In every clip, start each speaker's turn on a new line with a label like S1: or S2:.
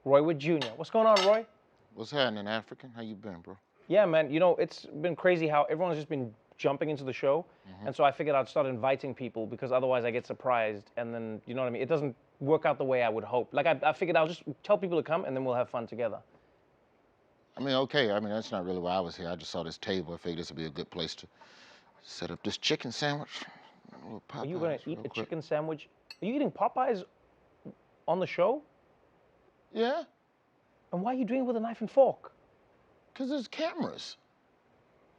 S1: Roy Wood Jr. What's going on, Roy?
S2: What's happening, African? How you been, bro?
S1: Yeah, man. You know, it's been crazy how everyone's just been jumping into the show. And so I figured I'd start inviting people because otherwise I get surprised. And then, you know what I mean? It doesn't work out the way I would hope. Like, I figured I'll just tell people to come and then we'll have fun together.
S2: I mean, okay. I mean, that's not really why I was here. I just saw this table. I figured this would be a good place to set up this chicken sandwich.
S1: Are you going to eat a chicken sandwich? Are you eating Popeyes on the show?
S2: Yeah,
S1: And why are you doing it with a knife and fork?
S2: because there's cameras.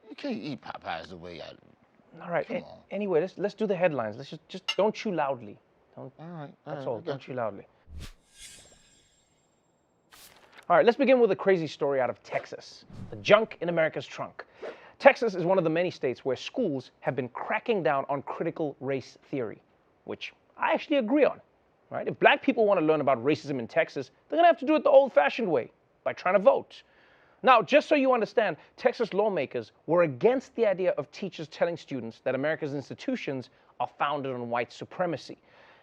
S2: You can't eat Popeyes the way I...
S1: All right.
S2: Come on.
S1: Anyway, let's do the headlines. Let's just don't chew loudly.
S2: All right.
S1: That's
S2: I
S1: all.
S2: got
S1: Don't
S2: you.
S1: chew loudly. All right, let's begin with a crazy story out of Texas. The junk in America's trunk. Texas is one of the many states where schools have been cracking down on critical race theory, which I actually agree on. Right? If black people want to learn about racism in Texas, they're going to have to do it the old-fashioned way, by trying to vote. Now, just so you understand, Texas lawmakers were against the idea of teachers telling students that America's institutions are founded on white supremacy.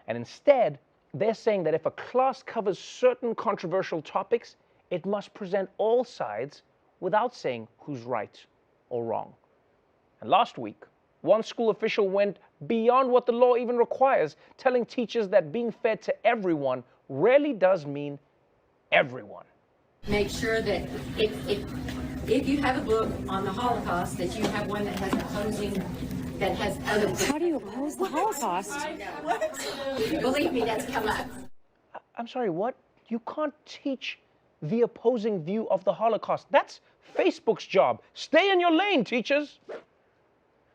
S1: And instead, they're saying that if a class covers certain controversial topics, it must present all sides without saying who's right or wrong. And last week, one school official went beyond what the law even requires, telling teachers that being fair to everyone rarely does mean everyone.
S3: Make sure that if you have a book on the Holocaust, that you have one that has opposing, that has other.
S4: How do you oppose the Holocaust?
S3: Believe me, that's come up.
S1: I'm sorry, what? You can't teach the opposing view of the Holocaust. That's Facebook's job. Stay in your lane, teachers.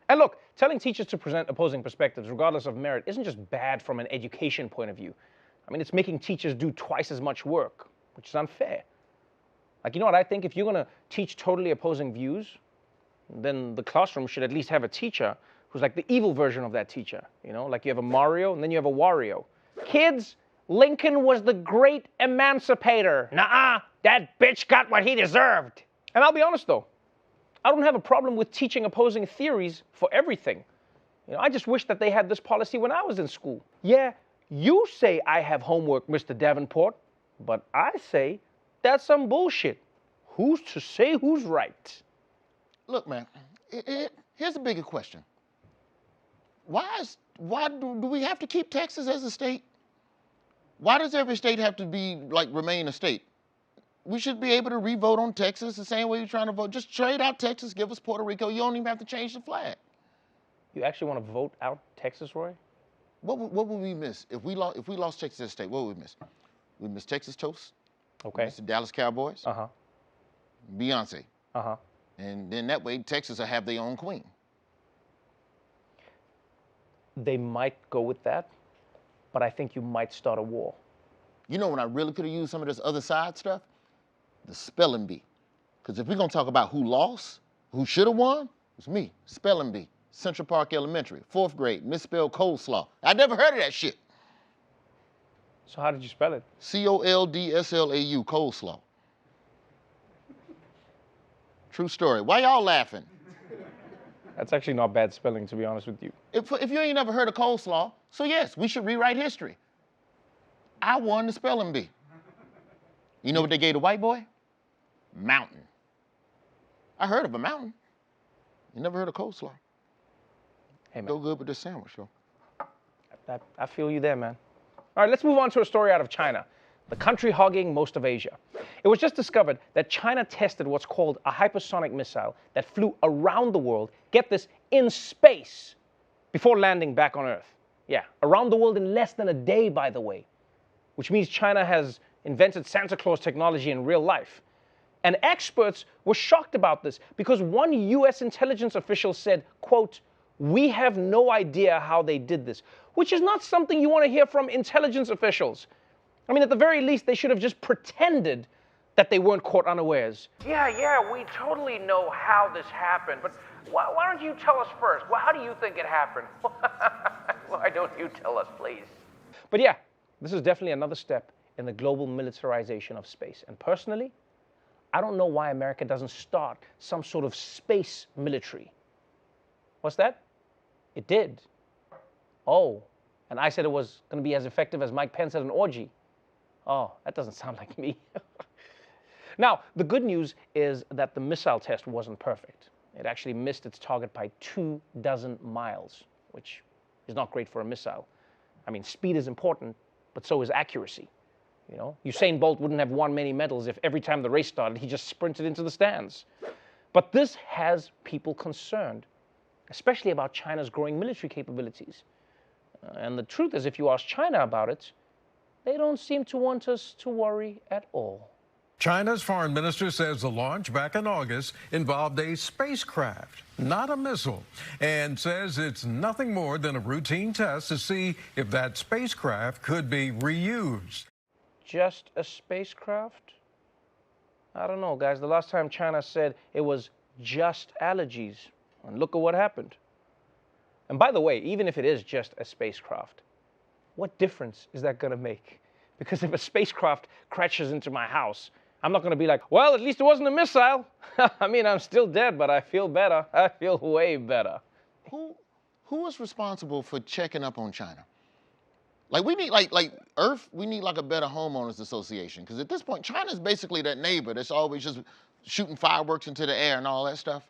S1: And look, telling teachers to present opposing perspectives, regardless of merit, isn't just bad from an education point of view. I mean, it's making teachers do twice as much work, which is unfair. Like, you know what I think? If you're going to teach totally opposing views, then the classroom should at least have a teacher who's like the evil version of that teacher. You know, like you have a Mario and then you have a Wario. Kids, Lincoln was the great emancipator. Nuh-uh, that bitch got what he deserved. And I'll be honest though, I don't have a problem with teaching opposing theories for everything. You know, I just wish that they had this policy when I was in school. Yeah, you say I have homework, Mr. Davenport, but I say that's some bullshit. Who's to say who's right?
S2: Look, man, here's the bigger question. Why do we have to keep Texas as a state? Why does every state have to be, like, remain a state? We should be able to re-vote on Texas the same way you're trying to vote. Just trade out Texas, give us Puerto Rico. You don't even have to change the flag.
S1: You actually want to vote out Texas, Roy?
S2: What would we miss? If we lost Texas as a state, what would we miss? We'd miss Texas toast.
S1: Okay.
S2: Miss the Dallas Cowboys.
S1: Uh-huh.
S2: Beyonce.
S1: Uh-huh.
S2: And then that way, Texas will have their own queen.
S1: They might go with that, but I think you might start a war.
S2: You know when I really could have used some of this other side stuff? The spelling bee. Because if we're going to talk about who lost, who should have won, it's me, spelling bee. Central Park Elementary, 4th grade, misspelled coleslaw. I never heard of that shit.
S1: So how did you spell it?
S2: C-O-L-D-S-L-A-U, coleslaw. True story. Why y'all laughing?
S1: That's actually not bad spelling, to be honest with you.
S2: If you ain't never heard of coleslaw, so yes, we should rewrite history. I won the spelling bee. You know what they gave the white boy? Mountain. I heard of a mountain. You never heard of coleslaw.
S1: Hey, man.
S2: Go good with this sandwich, yo.
S1: I feel you there, man. All right, let's move on to a story out of China, the country hogging most of Asia. It was just discovered that China tested what's called a hypersonic missile that flew around the world, get this, in space, before landing back on Earth. Yeah, around the world in less than a day, by the way, which means China has invented Santa Claus technology in real life. And experts were shocked about this because one US intelligence official said, quote, "We have no idea how they did this," which is not something you want to hear from intelligence officials. I mean, at the very least, they should have just pretended that they weren't caught unawares. Yeah, we totally know how this happened, but why don't you tell us first? Well, how do you think it happened? Why don't you tell us, please? But yeah, this is definitely another step in the global militarization of space. And personally, I don't know why America doesn't start some sort of space military. What's that? It did. Oh, and I said it was going to be as effective as Mike Pence at an orgy. Oh, that doesn't sound like me. Now, the good news is that the missile test wasn't perfect. It actually missed its target by 24 miles, which is not great for a missile. I mean, speed is important, but so is accuracy. You know, Usain Bolt wouldn't have won many medals if every time the race started, he just sprinted into the stands. But this has people concerned, especially about China's growing military capabilities. And the truth is, if you ask China about it, they don't seem to want us to worry at all.
S5: China's foreign minister says the launch back in August involved a spacecraft, not a missile, and says it's nothing more than a routine test to see if that spacecraft could be reused.
S1: Just a spacecraft? I don't know, guys. The last time China said it was just allergies, and look at what happened. And by the way, even if it is just a spacecraft, what difference is that going to make? Because if a spacecraft crashes into my house, I'm not going to be like, well, at least it wasn't a missile. I mean, I'm still dead, but I feel better. I feel way better.
S2: Who is responsible for checking up on China? Like we need like Earth, we need like a better homeowners association. Because at this point, China's basically that neighbor that's always just shooting fireworks into the air and all that stuff.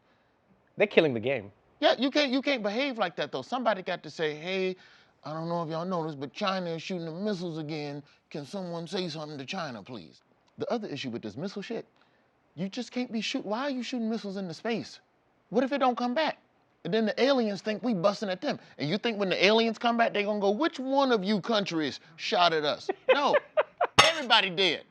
S1: They're killing the game.
S2: Yeah, you can't behave like that though. Somebody got to say, hey, I don't know if y'all noticed, but China is shooting the missiles again. Can someone say something to China, please? The other issue with this missile shit, you just can't be shooting. Why are you shooting missiles into space? What if it don't come back? And then the aliens think we busting at them. And you think when the aliens come back, they're gonna go, which one of you countries shot at us? No, everybody did.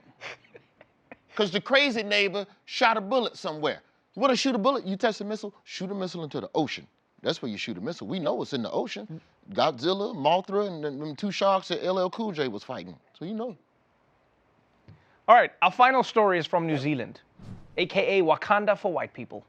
S2: Because the crazy neighbor shot a bullet somewhere. You wanna shoot a bullet? You test a missile, shoot a missile into the ocean. That's where you shoot a missile. We know it's in the ocean. Godzilla, Mothra, and them two sharks that LL Cool J was fighting. So you know.
S1: All right, our final story is from New Zealand, aka Wakanda for white people.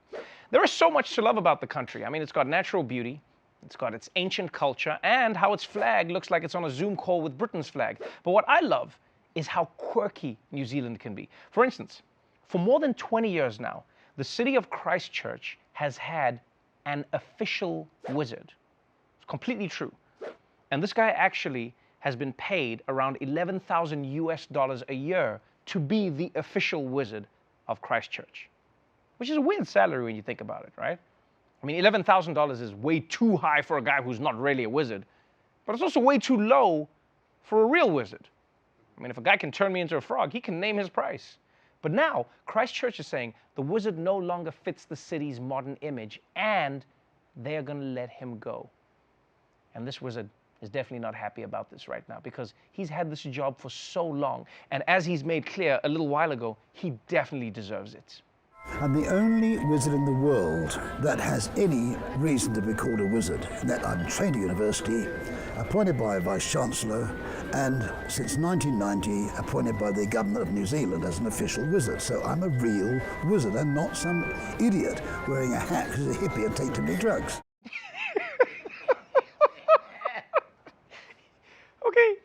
S1: There is so much to love about the country. I mean, it's got natural beauty, it's got its ancient culture, and how its flag looks like it's on a Zoom call with Britain's flag. But what I love is how quirky New Zealand can be. For instance, for more than 20 years now, the city of Christchurch has had an official wizard. It's completely true. And this guy actually has been paid around 11,000 US dollars a year to be the official wizard of Christchurch, which is a weird salary when you think about it, right? I mean, $11,000 is way too high for a guy who's not really a wizard, but it's also way too low for a real wizard. I mean, if a guy can turn me into a frog, he can name his price. But now, Christchurch is saying the wizard no longer fits the city's modern image, and they are going to let him go. And this wizard is definitely not happy about this right now because he's had this job for so long. And as he's made clear a little while ago, he definitely deserves it.
S6: I'm the only wizard in the world that has any reason to be called a wizard. And that I'm trained at university, appointed by a Vice-Chancellor, and since 1990, appointed by the government of New Zealand as an official wizard. So I'm a real wizard and not some idiot wearing a hat because he's a hippie and take too many drugs.
S1: Okay,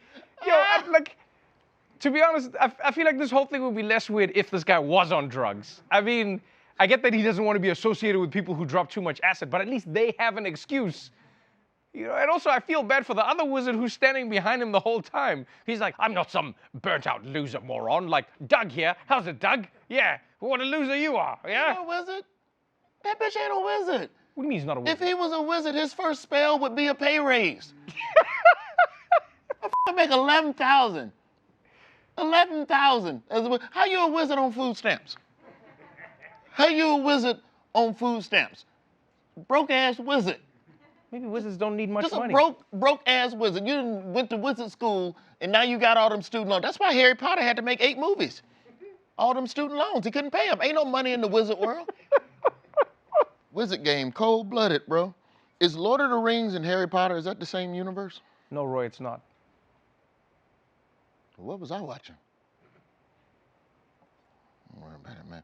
S1: like, to be honest, I feel like this whole thing would be less weird if this guy was on drugs. I mean, I get that he doesn't want to be associated with people who drop too much acid, but at least they have an excuse. You know, and also I feel bad for the other wizard who's standing behind him the whole time. He's like, I'm not some burnt-out loser moron, like Doug here. How's it, Doug? Yeah, what a loser you are, yeah?
S2: You a wizard? That bitch ain't a wizard.
S1: What do you mean he's not a wizard?
S2: If he was a wizard, his first spell would be a pay raise. I make 11,000. 11,000. How you a wizard on food stamps? How you a wizard on food stamps? Broke ass wizard.
S1: Maybe wizards don't need much
S2: Just
S1: money.
S2: a broke ass wizard. You went to wizard school and now you got all them student loans. That's why Harry Potter had to make 8 movies. All them student loans. He couldn't pay them. Ain't no money in the wizard world. Wizard game, cold-blooded, bro. Is Lord of the Rings and Harry Potter, is that the same universe?
S1: No, Roy, it's not.
S2: What was I watching? Don't worry about it, man.